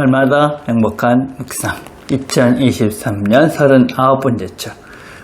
날마다 행복한 묵상 2023년 39번째 주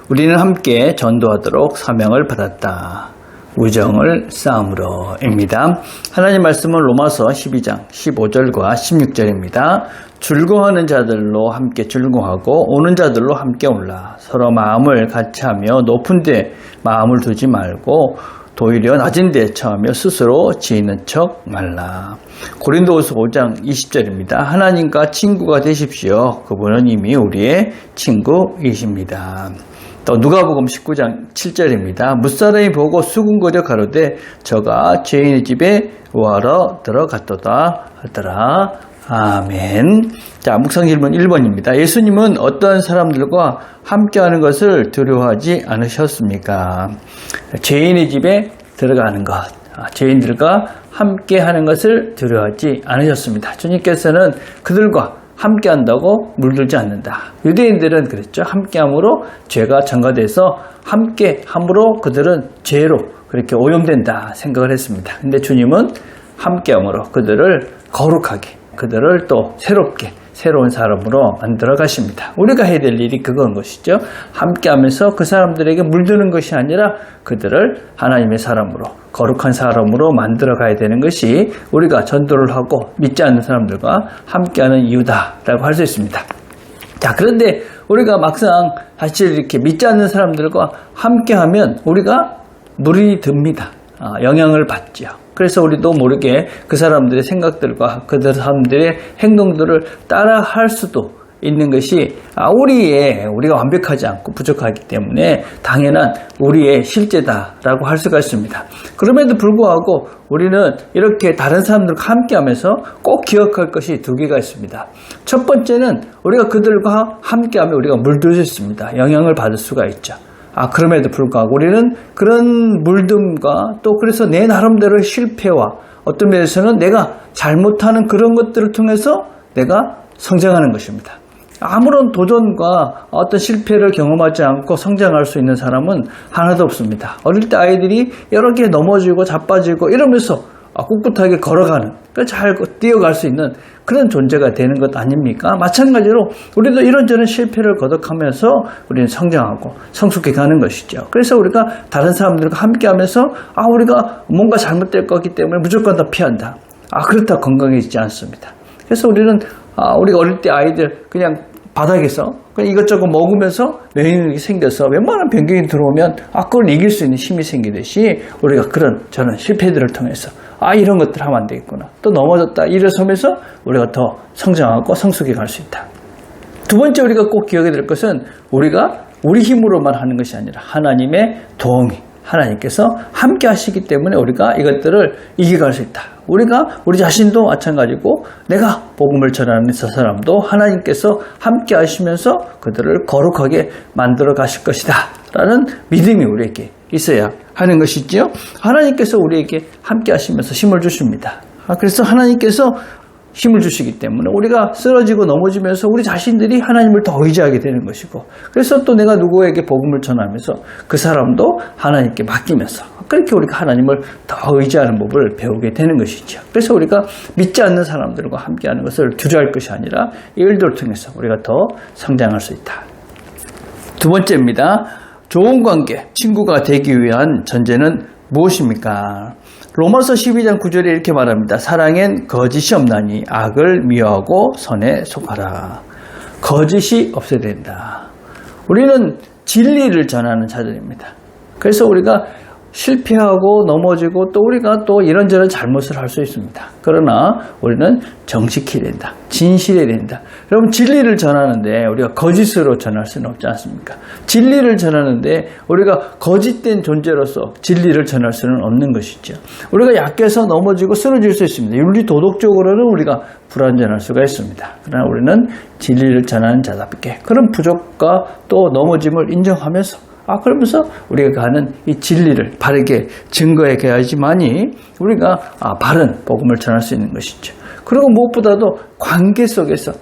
우리는 함께 전도하도록 사명을 받았다. 우정을 쌓음으로 입니다. 하나님 말씀은 로마서 12장 15절과 16절입니다. 즐거워하는 자들로 함께 즐거워하고 오는 자들로 함께 올라 서로 마음을 같이하며 높은 데 마음을 두지 말고 도리어 낮은 데 처하며 스스로 지혜있는 척 말라. 고린도후서 5장 20절입니다. 하나님과 친구가 되십시오. 그분은 이미 우리의 친구이십니다. 또 누가복음 19장 7절입니다. 무사람이 보고 수군거려 가로되 저가 죄인의 집에 우하러 들어갔도다 하더라. 아멘. 자, 묵상 질문 1번입니다. 예수님은 어떤 사람들과 함께하는 것을 두려워하지 않으셨습니까? 죄인의 집에 들어가는 것, 죄인들과 함께하는 것을 두려워하지 않으셨습니다. 주님께서는 그들과 함께한다고 물들지 않는다. 유대인들은 그랬죠. 함께함으로 죄가 전가돼서 함께함으로 그들은 죄로 그렇게 오염된다 생각을 했습니다. 근데 주님은 함께함으로 그들을 거룩하게, 그들을 또 새롭게, 새로운 사람으로 만들어 가십니다. 우리가 해야 될 일이 그건 것이죠. 함께하면서 그 사람들에게 물드는 것이 아니라 그들을 하나님의 사람으로, 거룩한 사람으로 만들어 가야 되는 것이 우리가 전도를 하고 믿지 않는 사람들과 함께하는 이유다라고 할 수 있습니다. 자, 그런데 우리가 막상 사실 이렇게 믿지 않는 사람들과 함께하면 우리가 물이 듭니다. 영향을 받죠. 그래서 우리도 모르게 그 사람들의 생각들과 그 사람들의 행동들을 따라 할 수도 있는 것이 우리가 완벽하지 않고 부족하기 때문에 당연한 우리의 실제다라고 할 수가 있습니다. 그럼에도 불구하고 우리는 이렇게 다른 사람들과 함께하면서 꼭 기억할 것이 두 개가 있습니다. 첫 번째는 우리가 그들과 함께하면 우리가 물들 수 있습니다. 영향을 받을 수가 있죠. 그럼에도 불구하고 우리는 그런 물듦과 또 그래서 내 나름대로의 실패와 어떤 면에서는 내가 잘못하는 그런 것들을 통해서 내가 성장하는 것입니다. 아무런 도전과 어떤 실패를 경험하지 않고 성장할 수 있는 사람은 하나도 없습니다. 어릴 때 아이들이 여러 개 넘어지고 자빠지고 이러면서 꿋꿋하게 걸어가는, 잘 뛰어갈 수 있는 그런 존재가 되는 것 아닙니까? 마찬가지로 우리도 이런저런 실패를 거듭하면서 우리는 성장하고 성숙해 가는 것이죠. 그래서 우리가 다른 사람들과 함께하면서 우리가 뭔가 잘못될 거기 때문에 무조건 다 피한다. 그렇다고 건강해지지 않습니다. 그래서 우리는 우리가 어릴 때 아이들 그냥 바닥에서 그냥 이것저것 먹으면서 면역력이 생겨서 웬만한 병균이 들어오면 그걸 이길 수 있는 힘이 생기듯이 우리가 저런 실패들을 통해서 이런 것들 하면 안 되겠구나. 또 넘어졌다. 일어서면서 우리가 더 성장하고 성숙해 갈 수 있다. 두 번째 우리가 꼭 기억해야 될 것은 우리가 우리 힘으로만 하는 것이 아니라 하나님의 도움이, 하나님께서 함께 하시기 때문에 우리가 이것들을 이겨갈 수 있다. 우리 자신도 마찬가지고 내가 복음을 전하는 저 사람도 하나님께서 함께 하시면서 그들을 거룩하게 만들어 가실 것이다 라는 믿음이 우리에게 있어야 하는 것이지요. 하나님께서 우리에게 함께 하시면서 힘을 주십니다. 그래서 하나님께서 힘을 주시기 때문에 우리가 쓰러지고 넘어지면서 우리 자신들이 하나님을 더 의지하게 되는 것이고, 그래서 또 내가 누구에게 복음을 전하면서 그 사람도 하나님께 맡기면서 그렇게 우리가 하나님을 더 의지하는 법을 배우게 되는 것이죠. 그래서 우리가 믿지 않는 사람들과 함께하는 것을 두려워할 것이 아니라 이 일들을 통해서 우리가 더 성장할 수 있다. 두 번째입니다. 좋은 관계, 친구가 되기 위한 전제는 무엇입니까? 로마서 12장 9절에 이렇게 말합니다. 사랑엔 거짓이 없나니 악을 미워하고 선에 속하라. 거짓이 없어야 된다. 우리는 진리를 전하는 자들입니다. 그래서 우리가 실패하고 넘어지고 또 우리가 또 이런저런 잘못을 할 수 있습니다. 그러나 우리는 정직해야 된다. 진실해야 된다. 여러분, 진리를 전하는데 우리가 거짓으로 전할 수는 없지 않습니까? 진리를 전하는데 우리가 거짓된 존재로서 진리를 전할 수는 없는 것이죠. 우리가 약해서 넘어지고 쓰러질 수 있습니다. 윤리 도덕적으로는 우리가 불완전할 수가 있습니다. 그러나 우리는 진리를 전하는 자답게 그런 부족과 또 넘어짐을 인정하면서 그러면서 우리가 가는 이 진리를 바르게 증거해 가야지만이 우리가 바른 복음을 전할 수 있는 것이죠. 그리고 무엇보다도 관계 속에서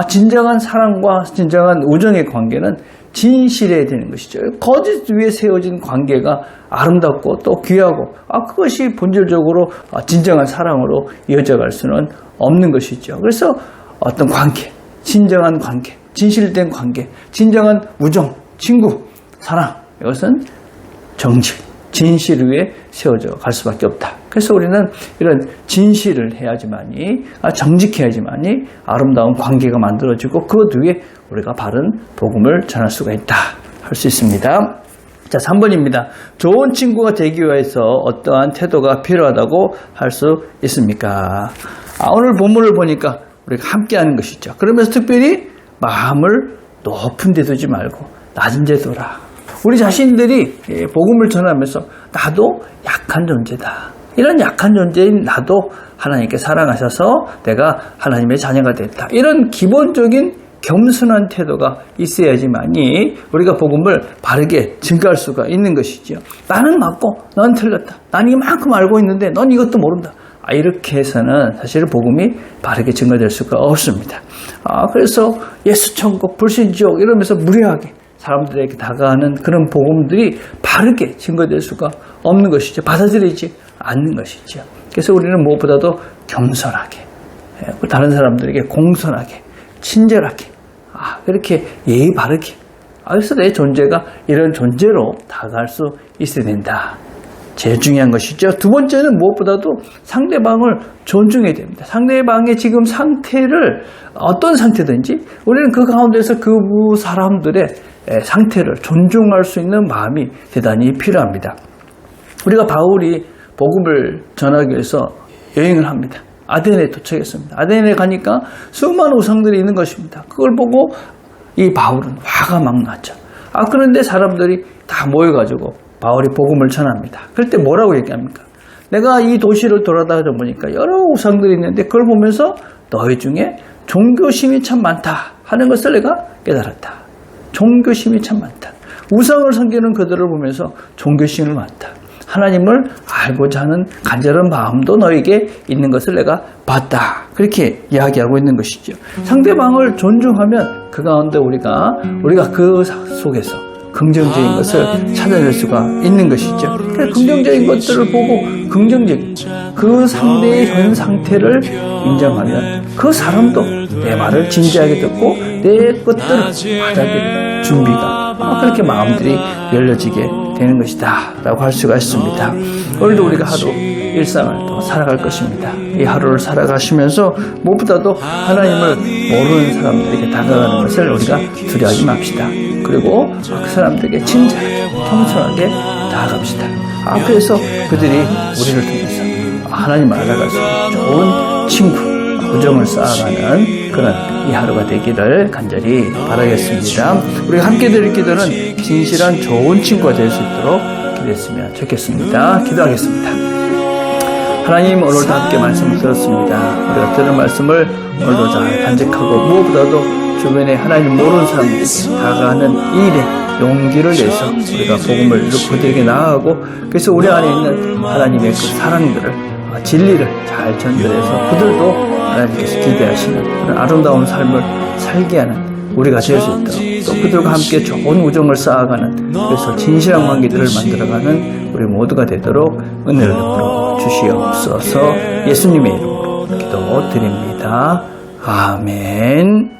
진정한 사랑과 진정한 우정의 관계는 진실해야 되는 것이죠. 거짓 위에 세워진 관계가 아름답고 또 귀하고 그것이 본질적으로 진정한 사랑으로 이어져 갈 수는 없는 것이죠. 그래서 어떤 관계, 진정한 관계, 진실된 관계, 진정한 우정, 친구, 사랑, 이것은 정직, 진실 위에 세워져 갈 수밖에 없다. 그래서 우리는 이런 진실을 해야지만이, 정직해야지만이 아름다운 관계가 만들어지고 그것 위에 우리가 바른 복음을 전할 수가 있다 할 수 있습니다. 자, 3번입니다. 좋은 친구가 되기 위해서 어떠한 태도가 필요하다고 할 수 있습니까? 오늘 본문을 보니까 우리가 함께하는 것이죠. 그러면서 특별히 마음을 높은 데 두지 말고 낮은 데 둬라. 우리 자신들이 복음을 전하면서 나도 약한 존재다. 이런 약한 존재인 나도 하나님께 사랑하셔서 내가 하나님의 자녀가 됐다. 이런 기본적인 겸손한 태도가 있어야지만이 우리가 복음을 바르게 증거할 수가 있는 것이죠. 나는 맞고 넌 틀렸다. 난 이만큼 알고 있는데 넌 이것도 모른다. 이렇게 해서는 사실 복음이 바르게 증거될 수가 없습니다. 그래서 예수 천국, 불신 지옥 이러면서 무례하게 사람들에게 다가가는 그런 복음들이 바르게 증거될 수가 없는 것이죠. 받아들이지 않는 것이죠. 그래서 우리는 무엇보다도 겸손하게, 다른 사람들에게 공손하게, 친절하게, 그렇게 예의 바르게, 그래서 내 존재가 이런 존재로 다가갈 수 있어야 된다. 제일 중요한 것이죠. 두 번째는 무엇보다도 상대방을 존중해야 됩니다. 상대방의 지금 상태를 어떤 상태든지 우리는 그 가운데서 그 사람들의 상태를 존중할 수 있는 마음이 대단히 필요합니다. 우리가 바울이 복음을 전하기 위해서 여행을 합니다. 아덴에 도착했습니다. 아덴에 가니까 수많은 우상들이 있는 것입니다. 그걸 보고 이 바울은 화가 막 났죠. 그런데 사람들이 다 모여가지고 바울이 복음을 전합니다. 그럴 때 뭐라고 얘기합니까? 내가 이 도시를 돌아다니다 보니까 여러 우상들이 있는데 그걸 보면서 너희 중에 종교심이 참 많다 하는 것을 내가 깨달았다. 종교심이 참 많다. 우상을 섬기는 그들을 보면서 종교심이 많다. 하나님을 알고자 하는 간절한 마음도 너에게 있는 것을 내가 봤다. 그렇게 이야기하고 있는 것이죠. 상대방을 존중하면 그 가운데 우리가 그 속에서 긍정적인 것을 찾아낼 수가 있는 것이죠. 그래서 긍정적인 것들을 보고 긍정적인 그 상대의 현 상태를 인정하면 그 사람도 내 말을 진지하게 듣고 내 것들을 받아들이는 준비가 그렇게 마음들이 열려지게 되는 것이다 라고 할 수가 있습니다. 오늘도 우리가 하루 일상을 또 살아갈 것입니다. 이 하루를 살아가시면서 무엇보다도 하나님을 모르는 사람들에게 다가가는 것을 우리가 두려워하지 맙시다. 그리고 그 사람들에게 친절하게 겸손하게 다가갑시다. 그래서 그들이 우리를 통해서 하나님을 알아갈 수 있는 좋은 친구, 우정을 쌓아가는 그런 이 하루가 되기를 간절히 바라겠습니다. 우리가 함께 드릴 기도는 진실한 좋은 친구가 될 수 있도록 기도했으면 좋겠습니다. 기도하겠습니다. 하나님, 오늘도 함께 말씀을 들었습니다. 우리가 들은 말씀을 오늘도 잘 간직하고 무엇보다도 주변에 하나님 모르는 사람들에게 다가가는 이 일에 용기를 내서 우리가 복음을 그들에게 나아가고 그래서 우리 안에 있는 하나님의 그 사랑들을 진리를 잘 전달해서 그들도 하나님께서 기대하시는 그런 아름다운 삶을 살게 하는 우리가 될 수 있도록 또 그들과 함께 좋은 우정을 쌓아가는 그래서 진실한 관계들을 만들어가는 우리 모두가 되도록 은혜를 베풀어 주시옵소서. 예수님의 이름으로 기도드립니다. 아멘.